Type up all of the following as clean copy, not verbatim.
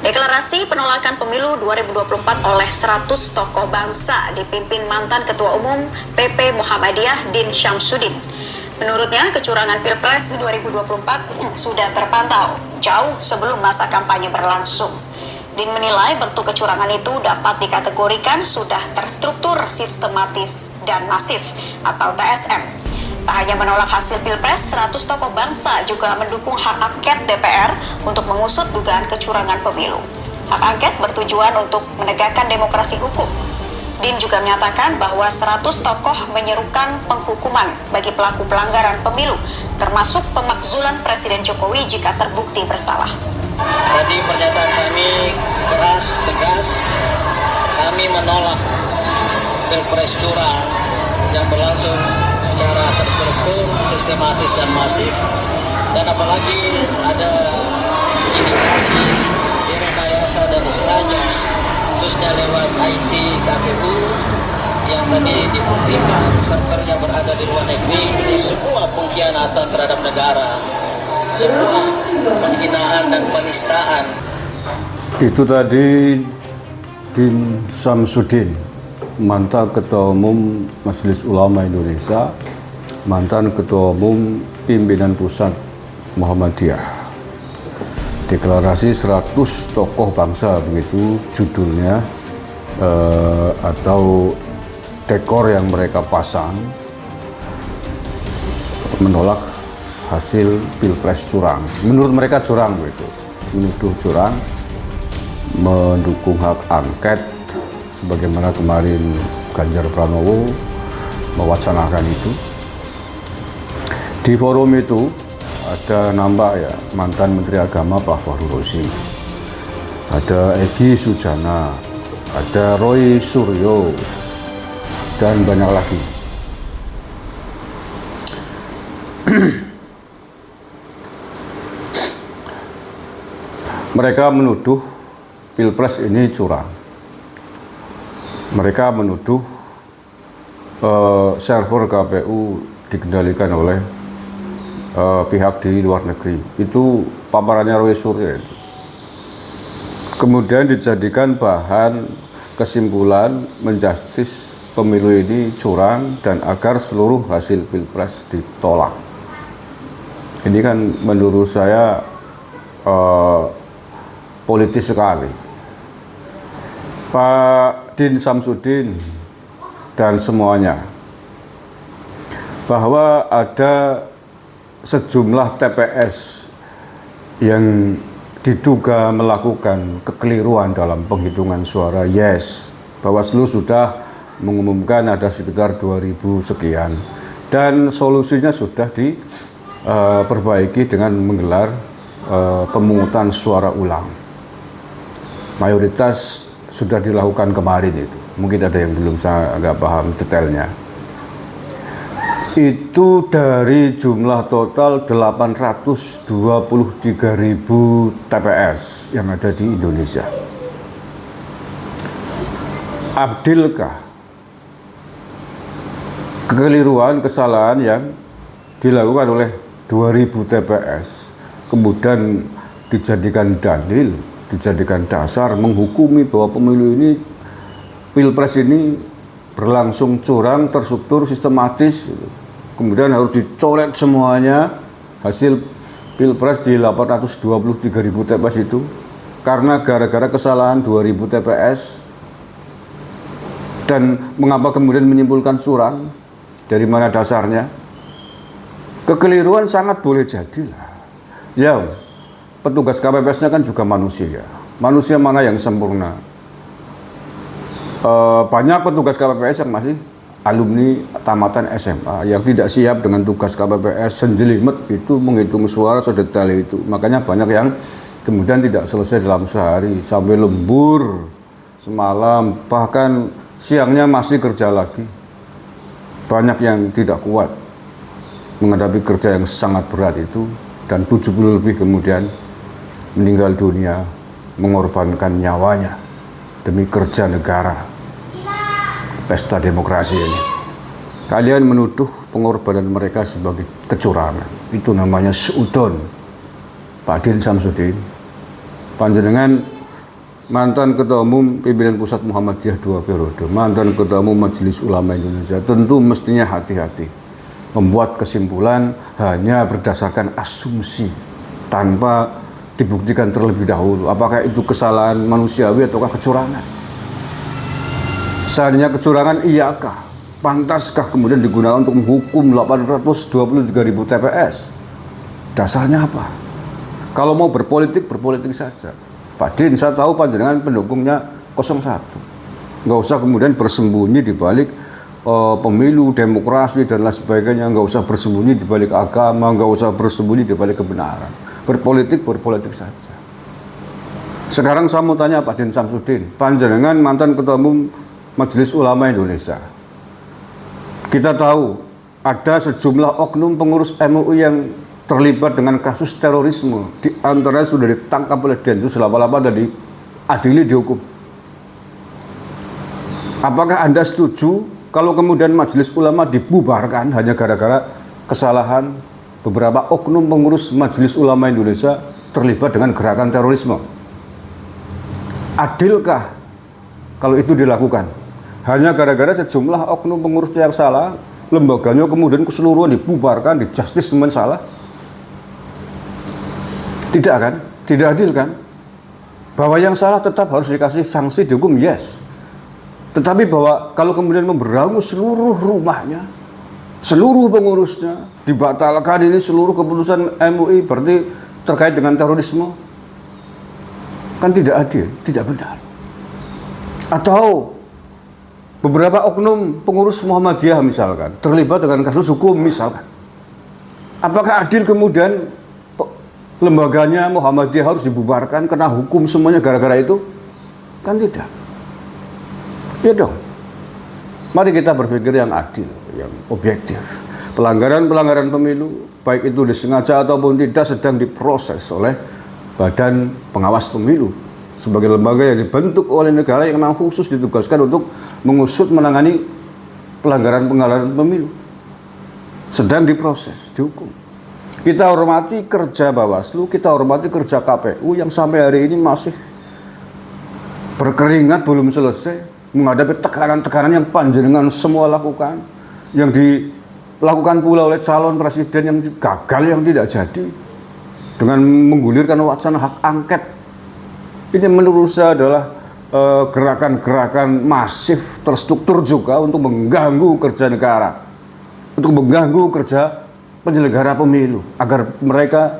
Deklarasi penolakan pemilu 2024 oleh 100 tokoh bangsa dipimpin mantan Ketua Umum PP Muhammadiyah Din Syamsuddin. Menurutnya, kecurangan Pilpres 2024 sudah terpantau jauh sebelum masa kampanye berlangsung. Din menilai bentuk kecurangan itu dapat dikategorikan sudah terstruktur, sistematis, dan masif atau TSM. Tak hanya menolak hasil Pilpres, 100 tokoh bangsa juga mendukung hak angket DPR untuk mengusut dugaan kecurangan pemilu. Hak angket bertujuan untuk menegakkan demokrasi hukum. Din juga menyatakan bahwa 100 tokoh menyerukan penghukuman bagi pelaku pelanggaran pemilu, termasuk pemakzulan Presiden Jokowi jika terbukti bersalah. Tadi pernyataan kami keras, tegas, kami menolak Pilpres curang yang berlangsung secara terstruktur, sistematis dan masif, dan apalagi ada indikasi direkayasa dan sengaja, khususnya lewat IT KPU yang tadi dibuktikan servernya berada di luar negeri. Ini sebuah pengkhianatan terhadap negara, sebuah penghinaan dan penistaan. Itu tadi Din Syamsuddin, mantan Ketua Umum Majelis Ulama Indonesia, mantan Ketua Umum Pimpinan Pusat Muhammadiyah. Deklarasi 100 tokoh bangsa, begitu judulnya, atau dekor yang mereka pasang, menolak hasil Pilpres curang. Menurut mereka curang, begitu, menuduh curang, mendukung hak angket, sebagaimana kemarin Ganjar Pranowo mewacanakan itu. Di forum itu ada nampak ya mantan Menteri Agama Pak Fahru Rozi, ada Egy Sujana, ada Roy Suryo, dan banyak lagi. Mereka menuduh Pilpres ini curang. Mereka menuduh server KPU dikendalikan oleh pihak di luar negeri. Itu paparannya Roy Suryo. Kemudian dijadikan bahan kesimpulan menjustis pemilu ini curang dan agar seluruh hasil Pilpres ditolak. Ini kan menurut saya politis sekali. Pak Din Syamsuddin dan semuanya, bahwa ada sejumlah TPS yang diduga melakukan kekeliruan dalam penghitungan suara yes. Bawaslu sudah mengumumkan ada sekitar 2.000 sekian, dan solusinya sudah diperbaiki dengan menggelar pemungutan suara ulang. Mayoritas sudah dilakukan kemarin itu. Mungkin ada yang belum, saya agak paham detailnya. Itu dari jumlah total 823.000 TPS yang ada di Indonesia. Adilkah kekeliruan, kesalahan yang dilakukan oleh 2.000 TPS kemudian dijadikan dalil, dijadikan dasar menghukumi bahwa pemilu ini, Pilpres ini berlangsung curang, terstruktur, sistematis, kemudian harus dicoret semuanya hasil Pilpres di 823.000 TPS itu karena gara-gara kesalahan 2.000 TPS. Dan mengapa kemudian menyimpulkan curang? Dari mana dasarnya? Kekeliruan sangat boleh jadilah. Ya, petugas KPPS-nya kan juga manusia. Manusia mana yang sempurna? Banyak petugas KPPS yang masih alumni tamatan SMA yang tidak siap dengan tugas KPPS, senjelimet itu menghitung suara sedetail itu. Makanya banyak yang kemudian tidak selesai dalam sehari, sampai lembur semalam, bahkan siangnya masih kerja lagi. Banyak yang tidak kuat menghadapi kerja yang sangat berat itu, dan 70 lebih kemudian meninggal dunia, mengorbankan nyawanya demi kerja negara. Pesta demokrasi ini. Kalian menuduh pengorbanan mereka sebagai kecurangan. Itu namanya seudon. Pak Din Syamsuddin, panjenengan mantan Ketua Umum Pimpinan Pusat Muhammadiyah 2 periode, mantan Ketua Umum Majelis Ulama Indonesia, tentu mestinya hati-hati membuat kesimpulan hanya berdasarkan asumsi tanpa dibuktikan terlebih dahulu apakah itu kesalahan manusiawi ataukah kecurangan. Seandainya kecurangan, iyakah? Pantaskah kemudian digunakan untuk menghukum 823.000 TPS? Dasarnya apa? Kalau mau berpolitik, berpolitik saja. Pak Din, saya tahu panjenengan pendukungnya 01. Nggak usah kemudian bersembunyi di balik pemilu, demokrasi, dan lain sebagainya. Nggak usah bersembunyi di balik agama, nggak usah bersembunyi di balik kebenaran. Berpolitik, berpolitik saja. Sekarang saya mau tanya Pak Din Syamsuddin, panjenengan mantan Ketua Umum Majelis Ulama Indonesia. Kita tahu ada sejumlah oknum pengurus MUI yang terlibat dengan kasus terorisme. Di antaranya sudah ditangkap oleh Densus 88 dan diadili dihukum. Apakah Anda setuju kalau kemudian Majelis Ulama dibubarkan hanya gara-gara kesalahan beberapa oknum pengurus Majelis Ulama Indonesia terlibat dengan gerakan terorisme? Adilkah kalau itu dilakukan? Hanya gara-gara sejumlah oknum pengurus yang salah, lembaganya kemudian keseluruhan dibubarkan, di justice semuanya salah? Tidak kan? Tidak adil kan? Bahwa yang salah tetap harus dikasih sanksi dihukum, yes. Tetapi bahwa kalau kemudian memberangus seluruh rumahnya, seluruh pengurusnya, dibatalkan ini seluruh keputusan MUI berarti terkait dengan terorisme, kan tidak adil, tidak benar. Atau beberapa oknum pengurus Muhammadiyah misalkan terlibat dengan kasus hukum misalkan, apakah adil kemudian lembaganya Muhammadiyah harus dibubarkan, kena hukum semuanya gara-gara itu? Kan tidak. Ya dong. Mari kita berpikir yang adil, yang objektif. Pelanggaran-pelanggaran pemilu, baik itu disengaja ataupun tidak, sedang diproses oleh Badan Pengawas Pemilu sebagai lembaga yang dibentuk oleh negara yang memang khusus ditugaskan untuk mengusut, menangani pelanggaran-pelanggaran pemilu. Sedang diproses, dihukum. Kita hormati kerja Bawaslu, kita hormati kerja KPU yang sampai hari ini masih berkeringat, belum selesai menghadapi tekanan-tekanan yang panjenengan semua lakukan, yang dilakukan pula oleh calon presiden yang gagal, yang tidak jadi, dengan menggulirkan wacana hak angket. Ini menurut saya adalah gerakan-gerakan masif, terstruktur juga untuk mengganggu kerja negara, untuk mengganggu kerja penyelenggara pemilu, agar mereka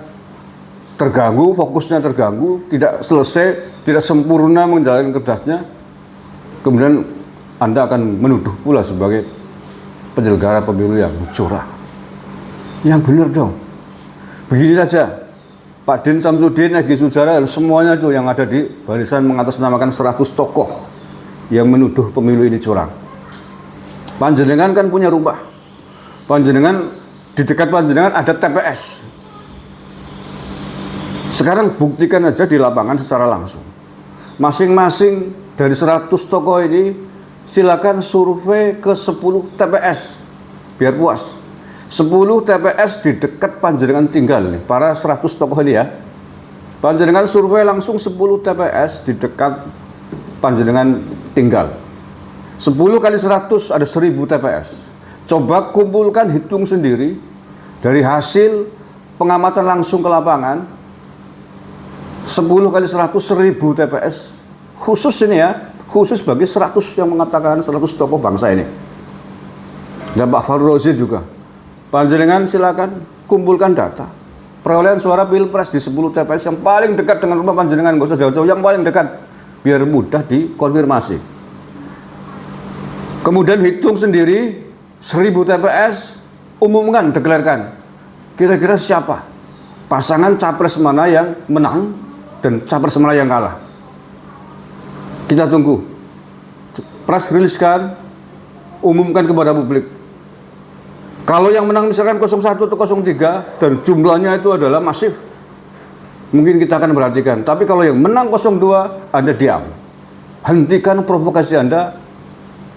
terganggu, fokusnya terganggu, tidak selesai, tidak sempurna menjalankan kerjanya. Kemudian Anda akan menuduh pula sebagai penyelenggara pemilu yang curang. Yang benar dong. Begini saja, Pak Din Syamsuddin, Egy Sujara, dan semuanya itu yang ada di barisan mengatasnamakan 100 tokoh yang menuduh pemilu ini curang. Panjenengan kan punya rumah. Panjenengan, di dekat panjenengan ada TPS. Sekarang buktikan aja di lapangan secara langsung. Masing-masing dari 100 tokoh ini silakan survei ke 10 TPS biar puas. 10 TPS di dekat panjenengan tinggal nih, para 100 tokoh ini ya. Panjenengan survei langsung 10 TPS di dekat panjenengan tinggal. 10 kali 100 ada 1000 TPS. Coba kumpulkan, hitung sendiri dari hasil pengamatan langsung ke lapangan. 10 kali 100, 1000 TPS. Khusus ini ya, khusus bagi 100 yang mengatakan 100 tokoh bangsa ini. Dan Pak Fahru Rozi juga. Panjenengan silakan kumpulkan data perolehan suara Pilpres di 10 TPS yang paling dekat dengan rumah panjenengan, nggak usah jauh-jauh, yang paling dekat, biar mudah dikonfirmasi. Kemudian hitung sendiri 1000 TPS, umumkan, deklarkan. Kira-kira siapa pasangan capres mana yang menang dan capres mana yang kalah. Kita tunggu. Press release kan, umumkan kepada publik. Kalau yang menang misalkan 01 atau 03 dan jumlahnya itu adalah masif, mungkin kita akan perhatikan. Tapi kalau yang menang 02, Anda diam. Hentikan provokasi Anda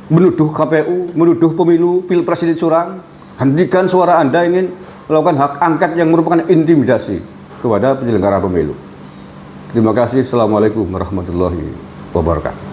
menuduh KPU, menuduh pemilu, Pilpres ini curang. Hentikan suara Anda ingin melakukan hak angket yang merupakan intimidasi kepada penyelenggara pemilu. Terima kasih. Assalamualaikum warahmatullahi wabarakatuh.